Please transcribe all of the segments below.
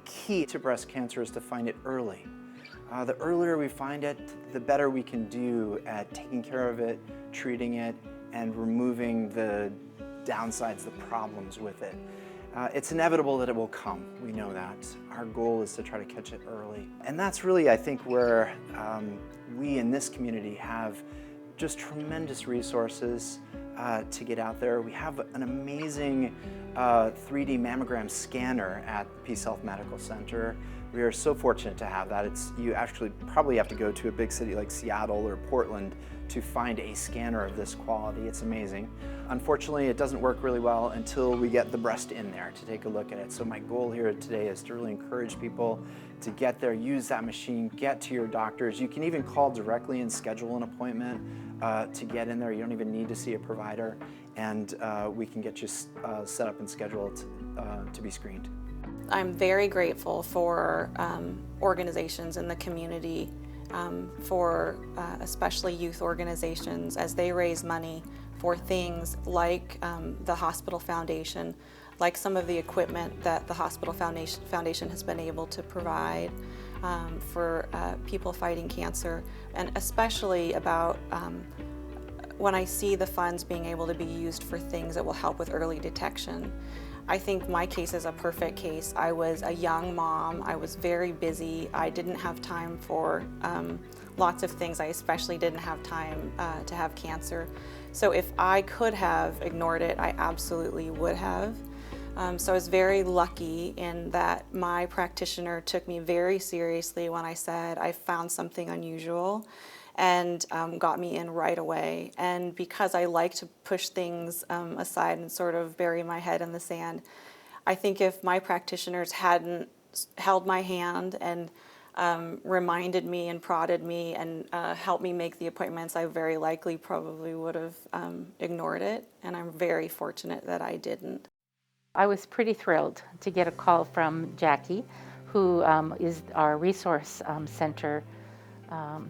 key to breast cancer is to find it early. The earlier we find it, the better we can do at taking care of it, treating it, and removing the downsides, the problems with it. It's inevitable that it will come. We know that. Our goal is to try to catch it early. And that's really, I think, where we in this community have just tremendous resources to get out there. We have an amazing 3D mammogram scanner at the PeaceHealth Medical Center. We are so fortunate to have that. You actually probably have to go to a big city like Seattle or Portland to find a scanner of this quality. It's amazing. Unfortunately, it doesn't work really well until we get the breast in there to take a look at it. So my goal here today is to really encourage people to get there, use that machine, get to your doctors. You can even call directly and schedule an appointment to get in there. You don't even need to see a provider, and we can get you set up and scheduled to be screened. I'm very grateful for organizations in the community, for especially youth organizations, as they raise money for things like the Hospital Foundation, like some of the equipment that the Hospital Foundation has been able to provide for people fighting cancer, and especially about when I see the funds being able to be used for things that will help with early detection. I think my case is a perfect case. I was a young mom. I was very busy. I didn't have time for lots of things. I especially didn't have time to have cancer. So if I could have ignored it, I absolutely would have. So I was very lucky in that my practitioner took me very seriously when I said I found something unusual, and got me in right away. And because I like to push things aside and sort of bury my head in the sand, I think if my practitioners hadn't held my hand and reminded me and prodded me and helped me make the appointments, I very likely probably would have ignored it. And I'm very fortunate that I didn't. I was pretty thrilled to get a call from Jackie, who is our resource center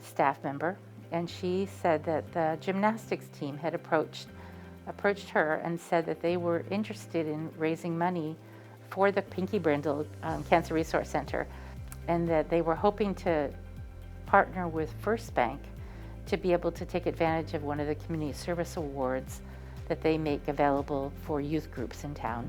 staff member, and she said that the gymnastics team had approached her and said that they were interested in raising money for the Pinky Brindle Cancer Resource Center, and that they were hoping to partner with First Bank to be able to take advantage of one of the community service awards that they make available for youth groups in town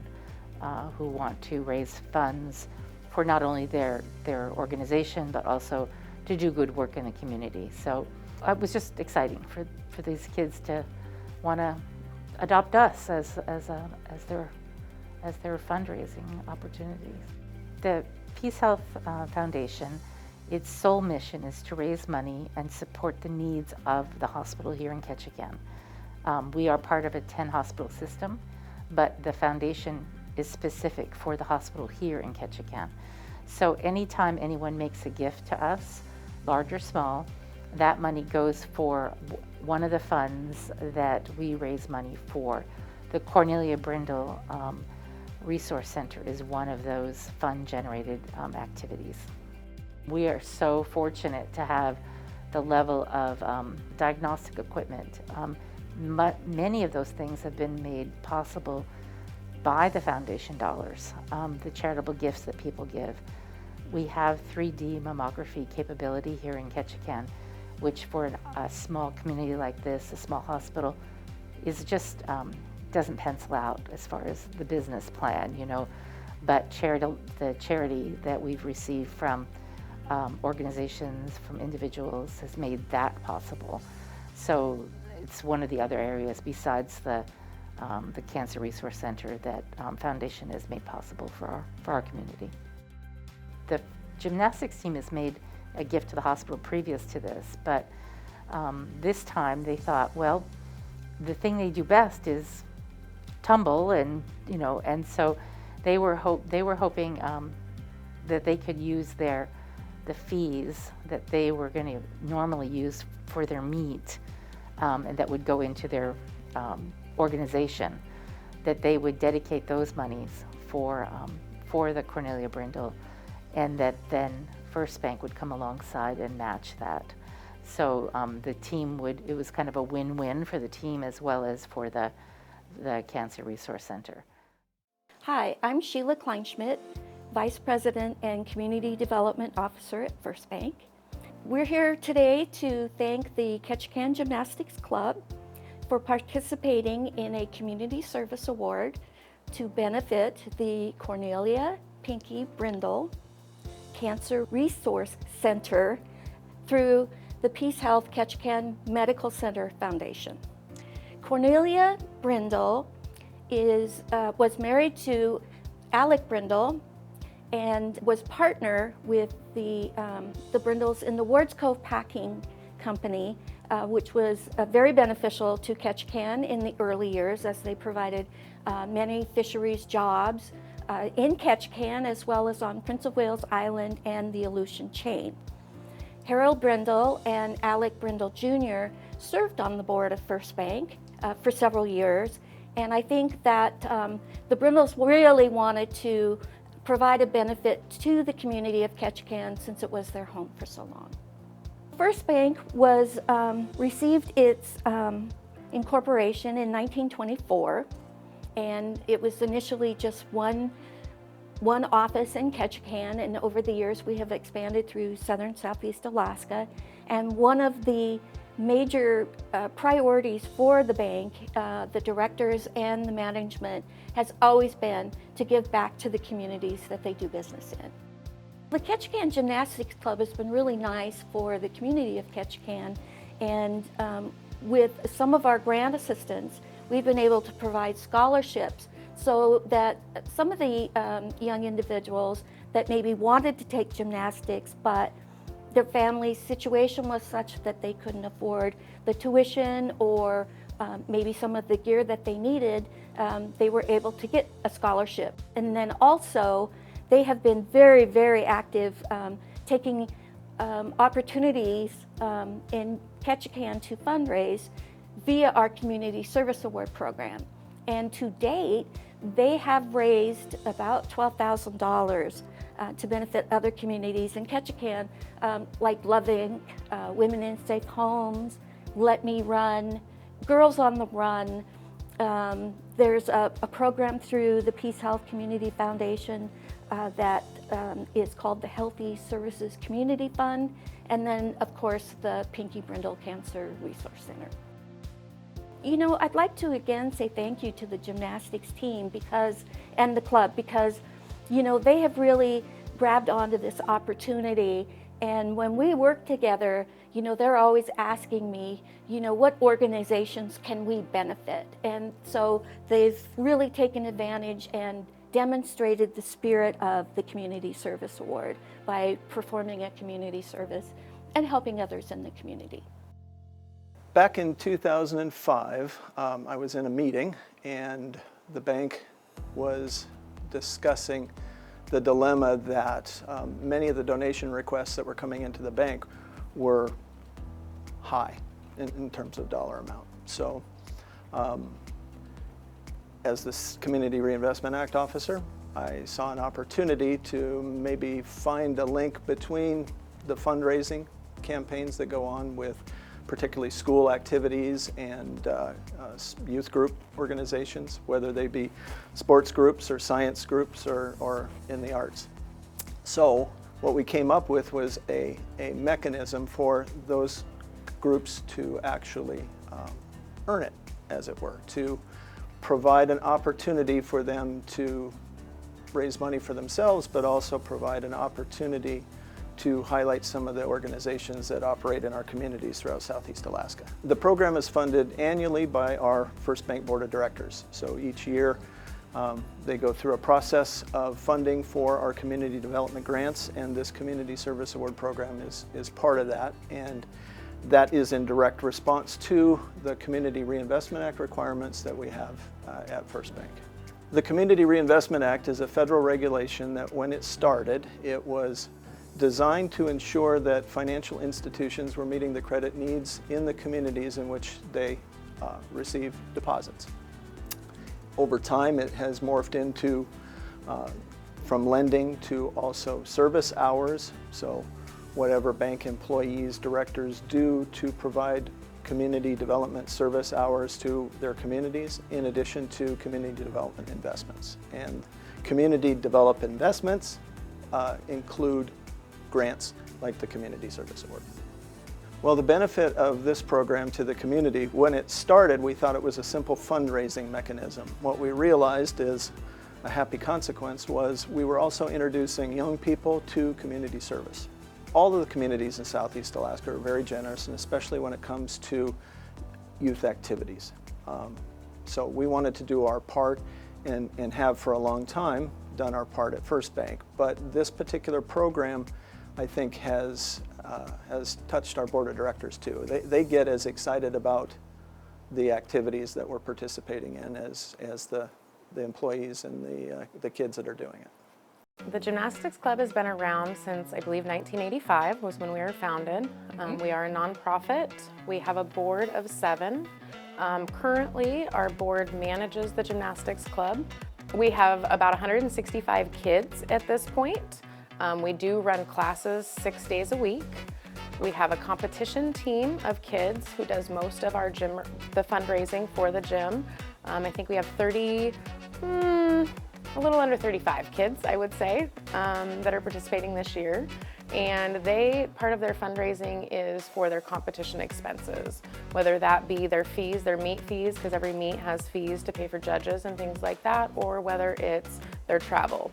who want to raise funds for not only their organization, but also to do good work in the community. So it was just exciting for these kids to want to adopt us as their fundraising opportunities. The PeaceHealth Foundation, its sole mission is to raise money and support the needs of the hospital here in Ketchikan. We are part of a 10-hospital system, but the foundation is specific for the hospital here in Ketchikan. So anytime anyone makes a gift to us, large or small, that money goes for one of the funds that we raise money for. The Cornelia Brindle Resource Center is one of those fund-generated activities. We are so fortunate to have the level of diagnostic equipment. Many of those things have been made possible by the foundation dollars, the charitable gifts that people give. We have 3D mammography capability here in Ketchikan, which for a small community like this, a small hospital, is just doesn't pencil out as far as the business plan, you know. But the charity that we've received from organizations, from individuals, has made that possible. So it's one of the other areas besides the Cancer Resource Center that foundation has made possible for our community. The gymnastics team has made a gift to the hospital previous to this, but this time they thought, well, the thing they do best is tumble, and and so they were hoping that they could use the fees that they were going to normally use for their meet, and that would go into their organization, that they would dedicate those monies for the Cornelia Brindle, and that then First Bank would come alongside and match that. So the team it was kind of a win-win for the team as well as for the Cancer Resource Center. Hi, I'm Sheila Kleinschmidt, Vice President and Community Development Officer at First Bank. We're here today to thank the Ketchikan Gymnastics Club for participating in a Community Service Award to benefit the Cornelia Pinky Brindle Cancer Resource Center through the PeaceHealth Ketchikan Medical Center Foundation. Cornelia Brindle was married to Alec Brindle and was partner with the Brindles in the Wards Cove Packing Company, which was very beneficial to Ketchikan in the early years as they provided many fisheries jobs in Ketchikan as well as on Prince of Wales Island and the Aleutian Chain. Harold Brindle and Alec Brindle Jr. served on the board of First Bank for several years, and I think that the Brindles really wanted to provide a benefit to the community of Ketchikan since it was their home for so long. First Bank received its incorporation in 1924, and it was initially just one office in Ketchikan, and over the years we have expanded through southern Southeast Alaska. And one of the major priorities for the bank, the directors and the management, has always been to give back to the communities that they do business in. The Ketchikan Gymnastics Club has been really nice for the community of Ketchikan, and with some of our grant assistance, we've been able to provide scholarships so that some of the young individuals that maybe wanted to take gymnastics, but their family situation was such that they couldn't afford the tuition or maybe some of the gear that they needed, they were able to get a scholarship. And then also, they have been very, very active taking opportunities in Ketchikan to fundraise via our Community Service Award program. And to date, they have raised about $12,000 to benefit other communities in Ketchikan, like Loving, Women in Safe Homes, Let Me Run, Girls on the Run. There's a program through the PeaceHealth Community Foundation that is called the Healthy Services Community Fund, and then, of course, the Pinky Brindle Cancer Resource Center. You know, I'd like to again say thank you to the gymnastics team and the club because, you know, they have really grabbed onto this opportunity, and when we work together, you know, they're always asking me, you know, what organizations can we benefit? And so they've really taken advantage and demonstrated the spirit of the Community Service Award by performing a community service and helping others in the community. Back in 2005, I was in a meeting and the bank was discussing the dilemma that many of the donation requests that were coming into the bank were high in terms of dollar amount. So as the Community Reinvestment Act officer, I saw an opportunity to maybe find a link between the fundraising campaigns that go on with particularly school activities and youth group organizations, whether they be sports groups or science groups or in the arts. So what we came up with was a mechanism for those groups to actually earn it, as it were, to provide an opportunity for them to raise money for themselves, but also provide an opportunity to highlight some of the organizations that operate in our communities throughout Southeast Alaska. The program is funded annually by our First Bank Board of Directors. So each year they go through a process of funding for our community development grants, and this Community Service Award program is part of that. And that is in direct response to the Community Reinvestment Act requirements that we have at First Bank. The Community Reinvestment Act is a federal regulation that when it started, it was designed to ensure that financial institutions were meeting the credit needs in the communities in which they receive deposits. Over time, it has morphed into from lending to also service hours. So whatever bank employees, directors do to provide community development service hours to their communities, in addition to community development investments. And Community develop investments include grants like the Community Service Award. Well, the benefit of this program to the community, when it started, we thought it was a simple fundraising mechanism. What we realized is a happy consequence was we were also introducing young people to community service. All of the communities in Southeast Alaska are very generous, and especially when it comes to youth activities. So we wanted to do our part and have for a long time done our part at First Bank. But this particular program, I think, has touched our board of directors too. They get as excited about the activities that we're participating in as the employees and the kids that are doing it. The Gymnastics Club has been around since, I believe, 1985 was when we were founded. We are a nonprofit. We have a board of 7. Currently, our board manages the Gymnastics Club. We have about 165 kids at this point. We do run classes 6 days a week. We have a competition team of kids who does most of our gym, the fundraising for the gym. I think we have a little under 35 kids, I would say, that are participating this year. And part of their fundraising is for their competition expenses, whether that be their fees, their meet fees, because every meet has fees to pay for judges and things like that, or whether it's their travel.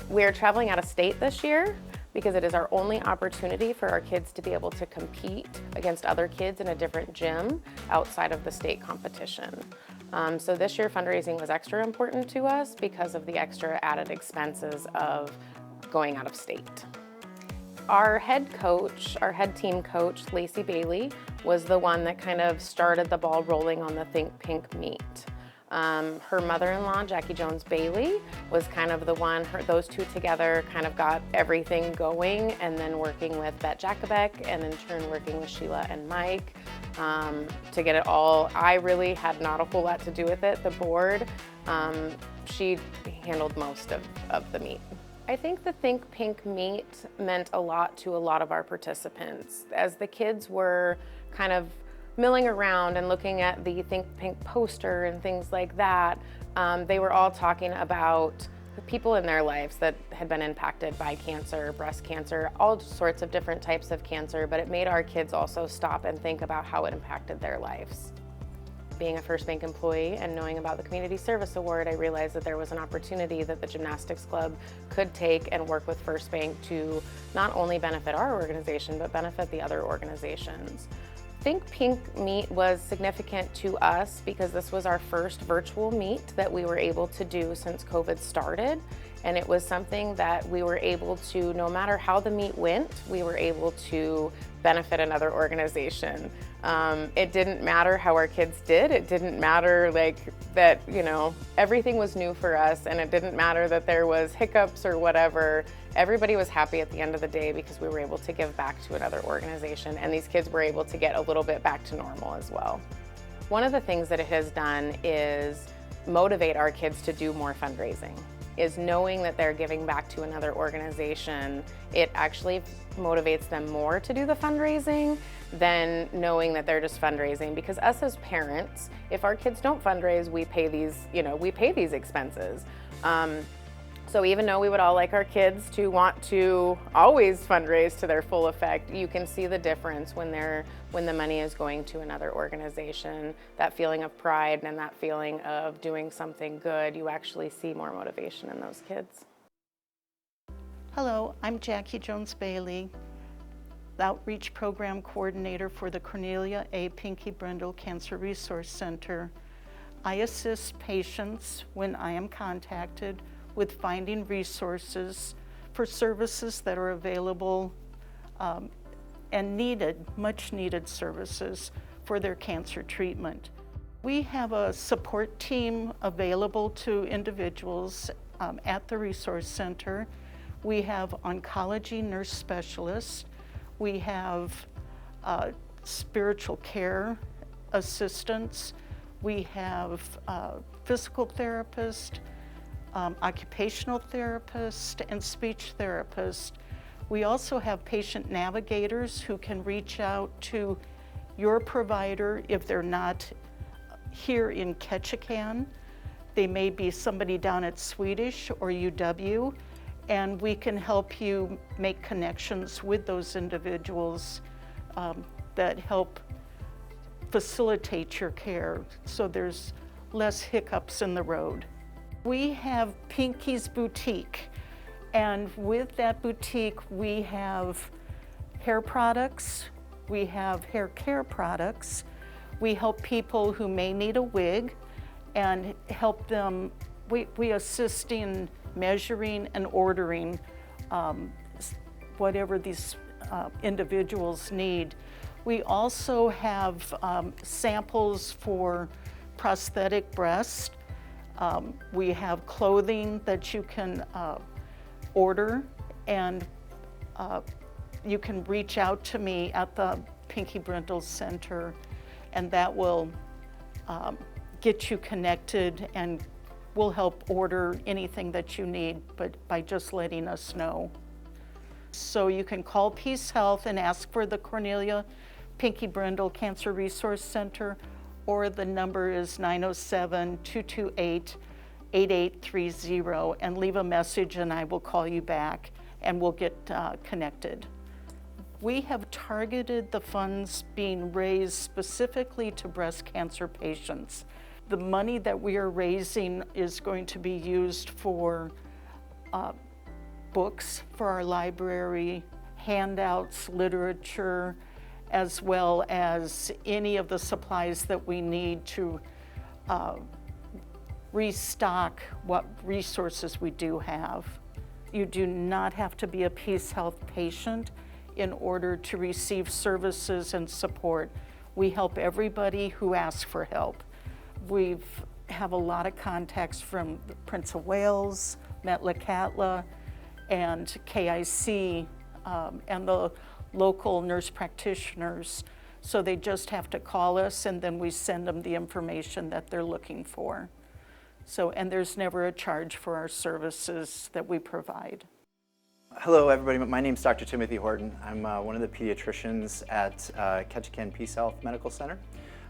We're traveling out of state this year because it is our only opportunity for our kids to be able to compete against other kids in a different gym outside of the state competition. So this year fundraising was extra important to us because of the extra added expenses of going out of state. Our head team coach, Lacey Bailey, was the one that kind of started the ball rolling on the Think Pink meet. Her mother-in-law, Jackie Jones Bailey, was kind of the one, those two together kind of got everything going, and then working with Bet Jacobek, and in turn working with Sheila and Mike to get it all. I really had not a whole lot to do with it. The board, she handled most of the meet. I think the Think Pink meet meant a lot to a lot of our participants. As the kids were kind of milling around and looking at the Think Pink poster and things like that, they were all talking about the people in their lives that had been impacted by cancer, breast cancer, all sorts of different types of cancer, but it made our kids also stop and think about how it impacted their lives. Being a First Bank employee and knowing about the Community Service Award, I realized that there was an opportunity that the Gymnastics Club could take and work with First Bank to not only benefit our organization, but benefit the other organizations. Think Pink meet was significant to us because this was our first virtual meet that we were able to do since COVID started. And it was something that we were able to, no matter how the meet went, we were able to benefit another organization. It didn't matter how our kids did. It didn't matter that, everything was new for us, and it didn't matter that there was hiccups or whatever. Everybody was happy at the end of the day because we were able to give back to another organization, and these kids were able to get a little bit back to normal as well. One of the things that it has done is motivate our kids to do more fundraising. Is knowing that they're giving back to another organization, it actually motivates them more to do the fundraising than knowing that they're just fundraising. Because us as parents, if our kids don't fundraise, we pay these expenses. So even though we would all like our kids to want to always fundraise to their full effect, you can see the difference when the money is going to another organization. That feeling of pride and that feeling of doing something good, you actually see more motivation in those kids. Hello, I'm Jackie Jones Bailey, the Outreach Program Coordinator for the Cornelia A. Pinky Brindle Cancer Resource Center. I assist patients when I am contacted with finding resources for services that are available and much needed services for their cancer treatment. We have a support team available to individuals at the Resource Center. We have oncology nurse specialists. We have spiritual care assistants. We have physical therapists, occupational therapist, and speech therapist. We also have patient navigators who can reach out to your provider if they're not here in Ketchikan. They may be somebody down at Swedish or UW, and we can help you make connections with those individuals that help facilitate your care so there's less hiccups in the road. We have Pinky's Boutique, and with that boutique we have hair products, we have hair care products, we help people who may need a wig and help them, we assist in measuring and ordering whatever these individuals need. We also have samples for prosthetic breast. We have clothing that you can order, and you can reach out to me at the Pinky Brindle Center, and that will get you connected, and we'll help order anything that you need, but by just letting us know. So you can call PeaceHealth and ask for the Cornelia Pinky Brindle Cancer Resource Center, or the number is 907-228-8830, and leave a message and I will call you back and we'll get connected. We have targeted the funds being raised specifically to breast cancer patients. The money that we are raising is going to be used for books for our library, handouts, literature, as well as any of the supplies that we need to restock what resources we do have. You do not have to be a PeaceHealth patient in order to receive services and support. We help everybody who asks for help. We have a lot of contacts from the Prince of Wales, Metlakatla, and KIC, and the local nurse practitioners. So they just have to call us, and then we send them the information that they're looking for. So, and there's never a charge for our services that we provide. Hello everybody, my name's Dr. Timothy Horton. I'm one of the pediatricians at Ketchikan PeaceHealth Medical Center.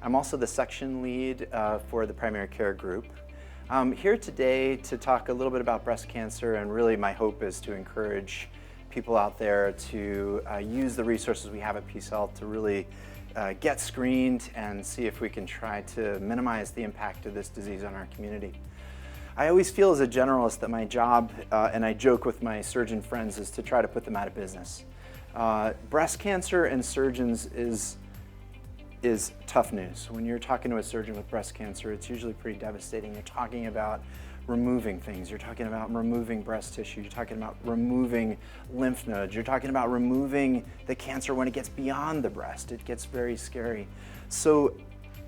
I'm also the section lead for the primary care group. I'm here today to talk a little bit about breast cancer, and really my hope is to encourage people out there to use the resources we have at PeaceHealth to really get screened and see if we can try to minimize the impact of this disease on our community. I always feel as a generalist that my job, and I joke with my surgeon friends, is to try to put them out of business. Breast cancer and surgeons is tough news. When you're talking to a surgeon with breast cancer, it's usually pretty devastating. You're talking about removing things. You're talking about removing breast tissue. You're talking about removing lymph nodes. You're talking about removing the cancer when it gets beyond the breast. It gets very scary. So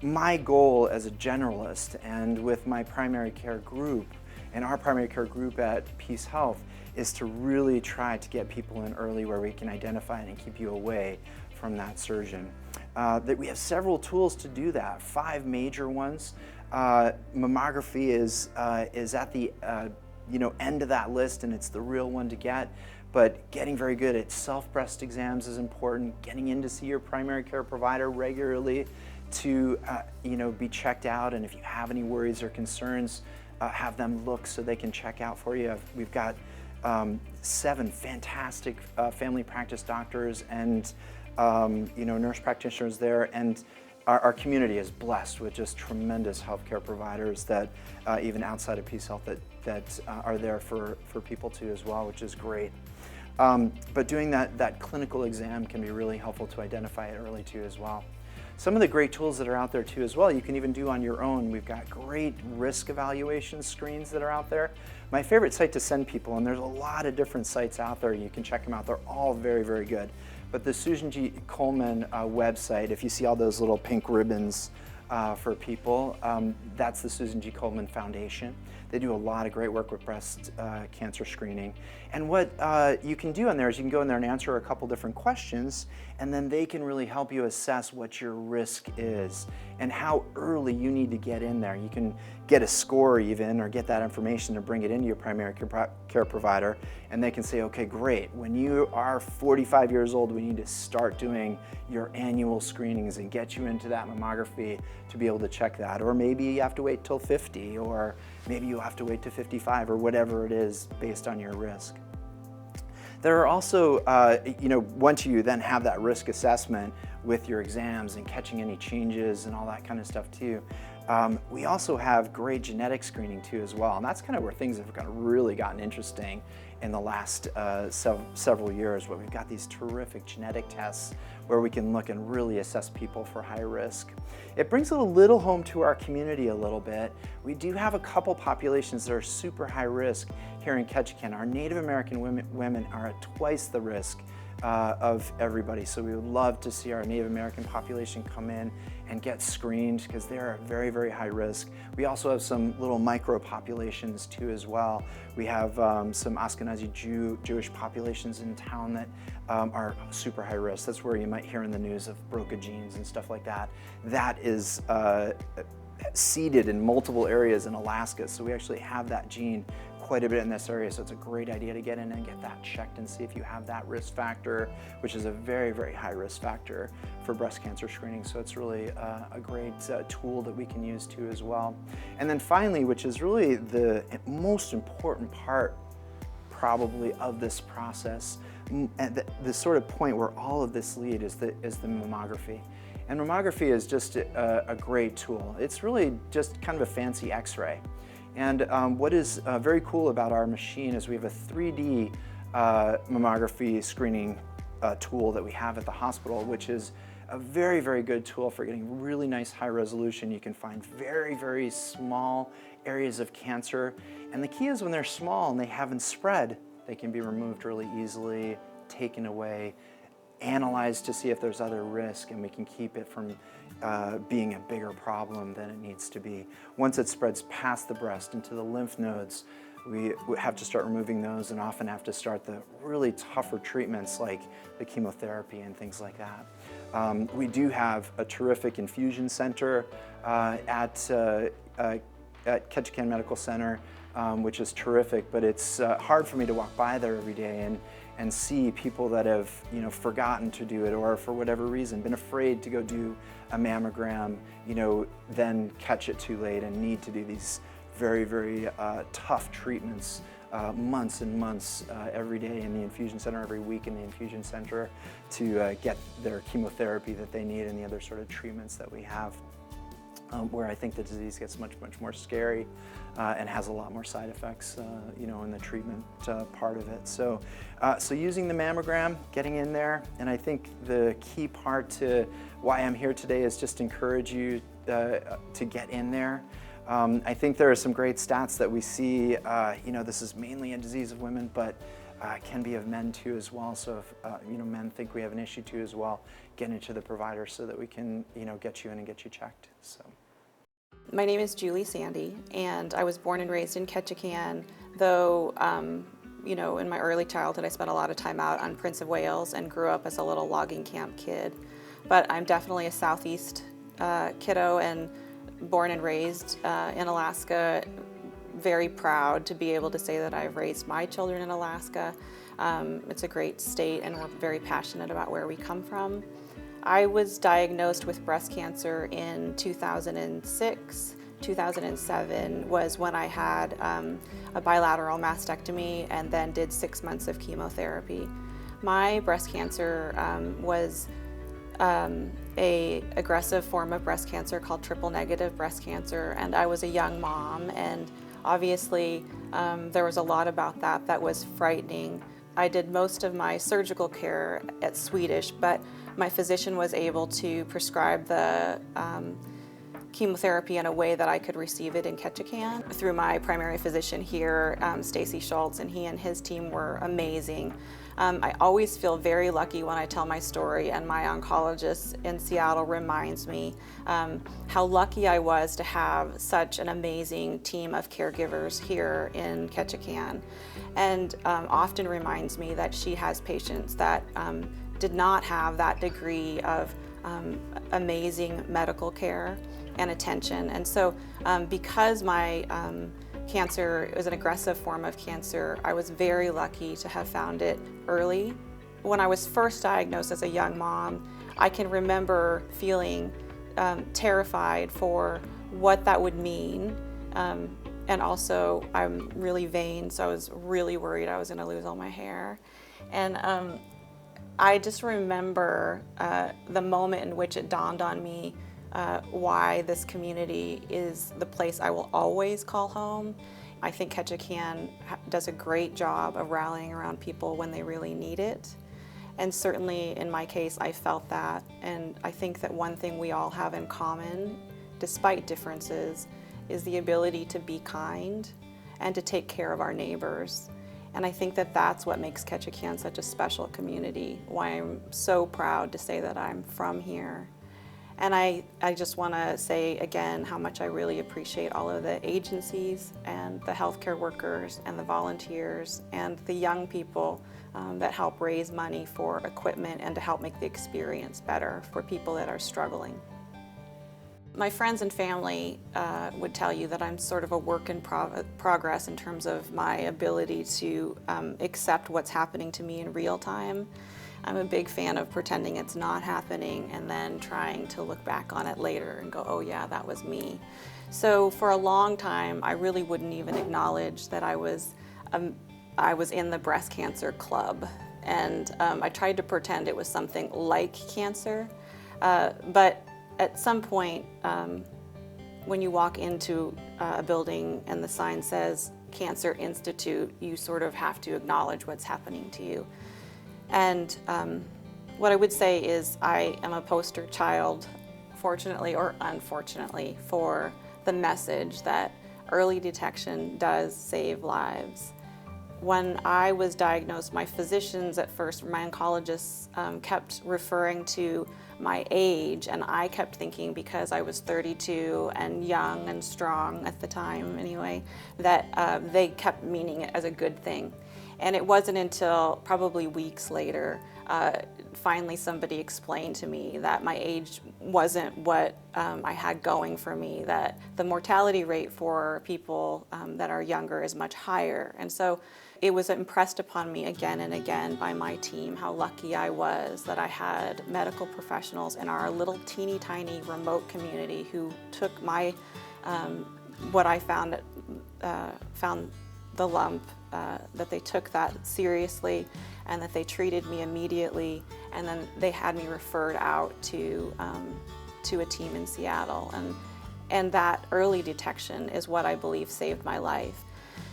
my goal as a generalist, and with my primary care group and our primary care group at PeaceHealth, is to really try to get people in early where we can identify and keep you away from that surgeon. That we have several tools to do that, 5 major ones. Mammography is at the end of that list, and it's the real one to get. But getting very good at self-breast exams is important. Getting in to see your primary care provider regularly to be checked out, and if you have any worries or concerns, have them look so they can check out for you. We've got 7 fantastic family practice doctors and nurse practitioners there, and our community is blessed with just tremendous healthcare providers that even outside of PeaceHealth that are there for people too as well, which is great. But doing that clinical exam can be really helpful to identify it early too as well. Some of the great tools that are out there too as well, you can even do on your own. We've got great risk evaluation screens that are out there. My favorite site to send people, and there's a lot of different sites out there, you can check them out, they're all very, very good. But the Susan G. Komen website, if you see all those little pink ribbons for people, that's the Susan G. Komen Foundation. They do a lot of great work with breast cancer screening. And what you can do on there is you can go in there and answer a couple different questions, and then they can really help you assess what your risk is and how early you need to get in there. You can get a score even, or get that information and bring it into your primary care provider, and they can say, okay, great, when you are 45 years old, we need to start doing your annual screenings and get you into that mammography to be able to check that. Or maybe you have to wait till 50, or maybe you have to wait to 55, or whatever it is based on your risk. There are also, once you then have that risk assessment with your exams and catching any changes and all that kind of stuff too, we also have great genetic screening too as well. And that's kind of where things have really gotten interesting in the last several years, where we've got these terrific genetic tests where we can look and really assess people for high risk. It brings it a little home to our community a little bit. We do have a couple populations that are super high risk here in Ketchikan. Our Native American women are at twice the risk of everybody. So we would love to see our Native American population come in and get screened, because they're at very, very high risk. We also have some little micro populations too as well. We have some Ashkenazi Jewish populations in town that are super high risk. That's where you might hear in the news of BRCA genes and stuff like that. That is seeded in multiple areas in Alaska, so we actually have that gene quite a bit in this area, so it's a great idea to get in and get that checked and see if you have that risk factor, which is a very, very high risk factor for breast cancer screening. So it's really a great tool that we can use too as well. And then finally, which is really the most important part probably of this process, and the sort of point where all of this lead is the mammography. And mammography is just a great tool. It's really just kind of a fancy X-ray. And what is very cool about our machine is we have a 3D mammography screening tool that we have at the hospital, which is a very, very good tool for getting really nice high resolution. You can find very, very small areas of cancer. And the key is when they're small and they haven't spread, they can be removed really easily, taken away, analyzed to see if there's other risk, and we can keep it from being a bigger problem than it needs to be. Once it spreads past the breast into the lymph nodes, we have to start removing those, and often have to start the really tougher treatments like the chemotherapy and things like that. We do have a terrific infusion center at Ketchikan Medical Center, which is terrific, but it's hard for me to walk by there every day and see people that have forgotten to do it, or for whatever reason been afraid to go do a mammogram, then catch it too late and need to do these very, very tough treatments, months and months every day in the infusion center, every week in the infusion center, to get their chemotherapy that they need and the other sort of treatments that we have. Where I think the disease gets much, much more scary and has a lot more side effects, in the treatment part of it. So using the mammogram, getting in there, and I think the key part to why I'm here today is just encourage you to get in there. I think there are some great stats that we see. This is mainly a disease of women, but can be of men too as well. So if men think we have an issue too as well, get into the provider so that we can get you in and get you checked. So. My name is Julie Sandy, and I was born and raised in Ketchikan, though in my early childhood I spent a lot of time out on Prince of Wales and grew up as a little logging camp kid. But I'm definitely a Southeast kiddo, and born and raised in Alaska. Very proud to be able to say that I've raised my children in Alaska. It's a great state, and we're very passionate about where we come from. I was diagnosed with breast cancer in 2006. 2007 was when I had a bilateral mastectomy and then did 6 months of chemotherapy. My breast cancer was a aggressive form of breast cancer called triple negative breast cancer, and I was a young mom, and obviously there was a lot about that was frightening. I did most of my surgical care at Swedish, but my physician was able to prescribe the chemotherapy in a way that I could receive it in Ketchikan through my primary physician here, Stacy Schultz, and he and his team were amazing. I always feel very lucky when I tell my story, and my oncologist in Seattle reminds me how lucky I was to have such an amazing team of caregivers here in Ketchikan, and often reminds me that she has patients that did not have that degree of amazing medical care and attention. And so because my cancer was an aggressive form of cancer, I was very lucky to have found it early. When I was first diagnosed as a young mom, I can remember feeling terrified for what that would mean. And also, I'm really vain, so I was really worried I was going to lose all my hair. And I just remember the moment in which it dawned on me why this community is the place I will always call home. I think Ketchikan does a great job of rallying around people when they really need it. And certainly in my case, I felt that. And I think that one thing we all have in common, despite differences, is the ability to be kind and to take care of our neighbors. And I think that that's what makes Ketchikan such a special community, why I'm so proud to say that I'm from here. And I just want to say again how much I really appreciate all of the agencies and the healthcare workers and the volunteers and the young people that help raise money for equipment and to help make the experience better for people that are struggling. My friends and family would tell you that I'm sort of a work in progress in terms of my ability to accept what's happening to me in real time. I'm a big fan of pretending it's not happening and then trying to look back on it later and go, oh yeah, that was me. So for a long time, I really wouldn't even acknowledge that I was in the breast cancer club. And I tried to pretend it was something like cancer. But at some point, when you walk into a building and the sign says Cancer Institute, you sort of have to acknowledge what's happening to you. And what I would say is I am a poster child, fortunately or unfortunately, for the message that early detection does save lives. When I was diagnosed, my physicians at first, my oncologists, kept referring to my age, and I kept thinking because I was 32 and young and strong at the time anyway, that they kept meaning it as a good thing. And it wasn't until probably weeks later, finally somebody explained to me that my age wasn't what I had going for me, that the mortality rate for people that are younger is much higher. And so it was impressed upon me again and again by my team how lucky I was that I had medical professionals in our little teeny tiny remote community who took my, what I found the lump, that they took that seriously and that they treated me immediately, and then they had me referred out to a team in Seattle. And that early detection is what I believe saved my life.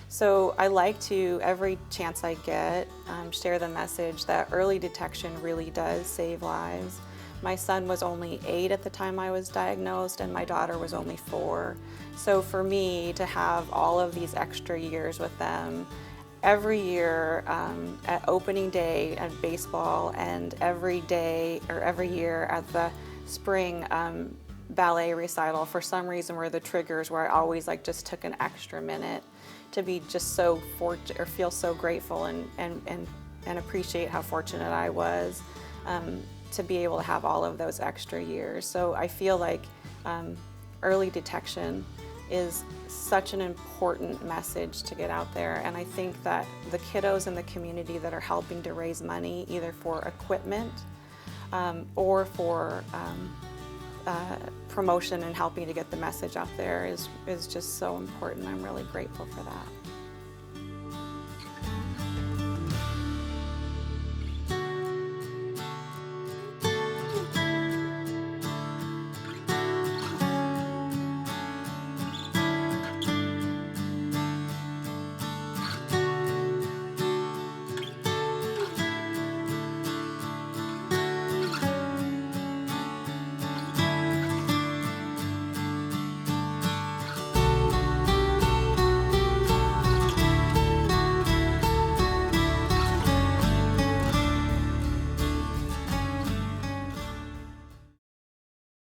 So I like to, every chance I get, share the message that early detection really does save lives. My son was only 8 at the time I was diagnosed, and my daughter was only 4. So for me to have all of these extra years with them, every year at opening day at baseball, and every day or every year at the spring ballet recital, for some reason were the triggers where I always just took an extra minute to be just so fortunate, or feel so grateful and appreciate how fortunate I was to be able to have all of those extra years. So I feel like early detection is such an important message to get out there, and I think that the kiddos in the community that are helping to raise money either for equipment or for promotion and helping to get the message out there is just so important. I'm really grateful for that.